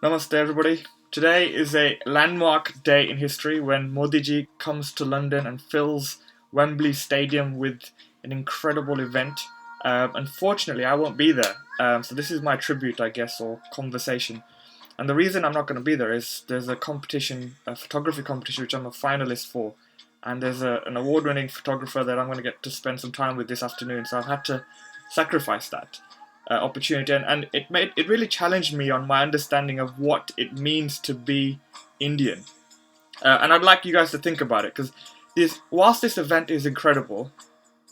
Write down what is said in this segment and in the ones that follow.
Namaste, everybody. Today is a landmark day in history when Modi ji comes to London and fills Wembley Stadium with an incredible event. Unfortunately, I won't be there, so this is my tribute, I guess, or conversation. And the reason I'm not going to be there is there's a competition, a photography competition, which I'm a finalist for, and there's an award-winning photographer that I'm going to get to spend some time with this afternoon. So I've had to sacrifice that opportunity, and it really challenged me on my understanding of what it means to be Indian. And I'd like you guys to think about it, because whilst this event is incredible,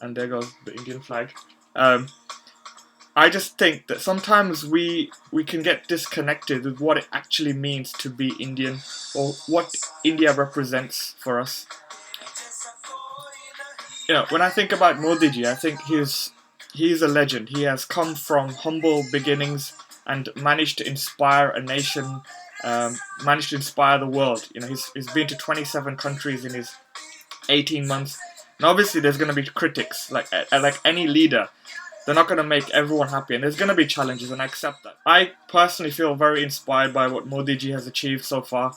and there goes the Indian flag. I just think that sometimes we can get disconnected with what it actually means to be Indian, or what India represents for us. When I think about Modi ji, I think he's a legend. He has come from humble beginnings and managed to inspire a nation, managed to inspire the world. He's been to 27 countries in his 18 months. And obviously, there's going to be critics, like any leader. They're not going to make everyone happy, and there's going to be challenges, and I accept that. I personally feel very inspired by what Modi ji has achieved so far.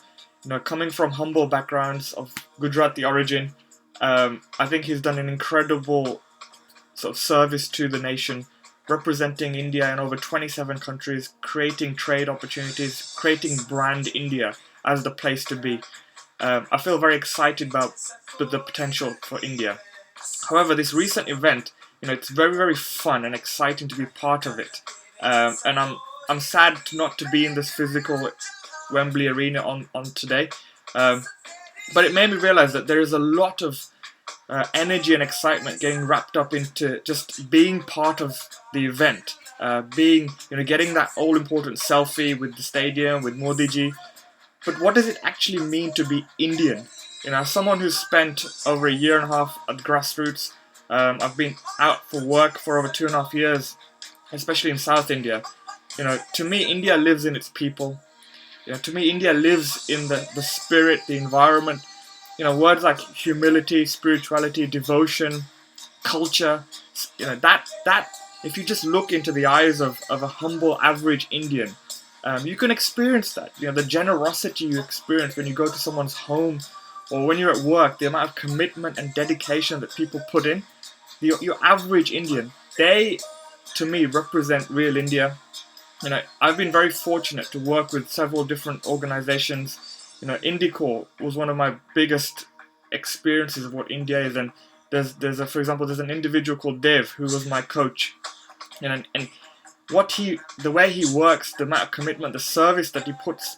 Coming from humble backgrounds of Gujarati origin, I think he's done an incredible sort of service to the nation, representing India in over 27 countries, creating trade opportunities, creating brand India as the place to be. I feel very excited about the potential for India. However, this recent event, it's very, very fun and exciting to be part of it. And I'm sad not to be in this physical Wembley Arena on today. But it made me realize that there is a lot of energy and excitement getting wrapped up into just being part of the event, getting that all-important selfie with the stadium, with Modi ji. But what does it actually mean to be Indian? As someone who's spent over a year and a half at grassroots, I've been out for work for over 2.5 years, especially in South India. To me, India lives in its people. To me, India lives in the spirit, the environment. Words like humility, spirituality, devotion, culture. That if you just look into the eyes of a humble, average Indian, you can experience that. The generosity you experience when you go to someone's home, or when you're at work, the amount of commitment and dedication that people put in. Your average Indian, they, to me, represent real India. I've been very fortunate to work with several different organizations. IndyCorp was one of my biggest experiences of what India is, and for example, there's an individual called Dev who was my coach, and the way he works, the amount of commitment, the service that he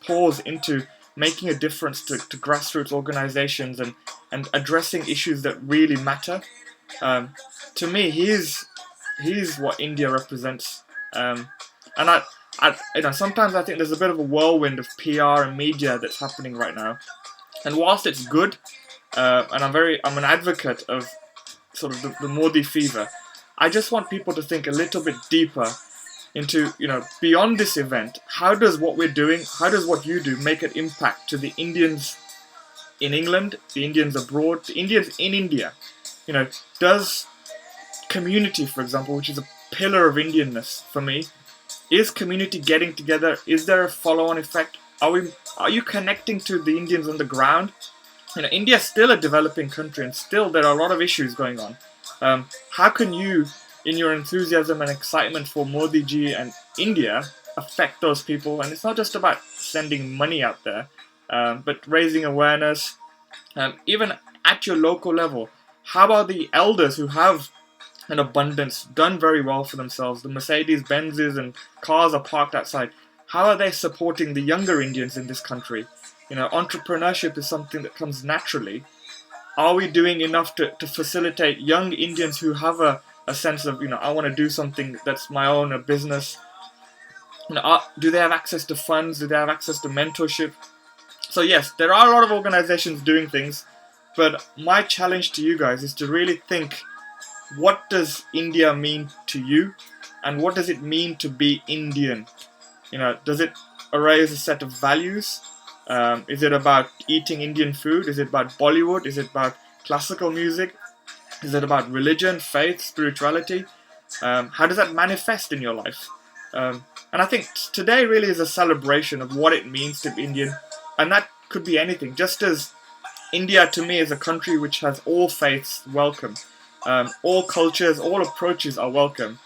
pours into making a difference to grassroots organizations and addressing issues that really matter. To me, he's what India represents, and sometimes I think there's a bit of a whirlwind of PR and media that's happening right now. And whilst it's good, and I'm an advocate of sort of the Modi fever, I just want people to think a little bit deeper into, beyond this event, how does what we're doing, how does what you do make an impact to the Indians in England, the Indians abroad, the Indians in India? Does community, for example, which is a pillar of Indianness for me, is community getting together? Is there a follow-on effect? Are you connecting to the Indians on the ground? India is still a developing country, and still there are a lot of issues going on. How can you, in your enthusiasm and excitement for Modi ji and India, affect those people? And it's not just about sending money out there, but raising awareness, even at your local level. How about the elders who have an abundance, done very well for themselves? The Mercedes Benzes and cars are parked outside. How are they supporting the younger Indians in this country? Entrepreneurship is something that comes naturally. Are we doing enough to facilitate young Indians who have a sense of, I want to do something that's my own, a business? Do they have access to funds? Do they have access to mentorship? So yes, there are a lot of organizations doing things, but my challenge to you guys is to really think, what does India mean to you? And what does it mean to be Indian? Does it erase a set of values? Is it about eating Indian food? Is it about Bollywood? Is it about classical music? Is it about religion, faith, spirituality? How does that manifest in your life? And I think today really is a celebration of what it means to be Indian, and that could be anything. Just as India to me is a country which has all faiths welcome, all cultures, all approaches are welcome.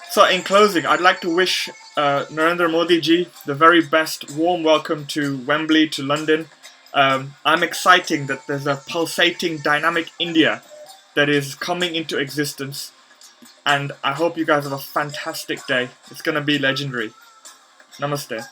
So in closing, I'd like to wish Narendra Modi ji the very best warm welcome to Wembley, to London. I'm exciting that there's a pulsating, dynamic India that is coming into existence, and I hope you guys have a fantastic day. It's going to be legendary. Namaste.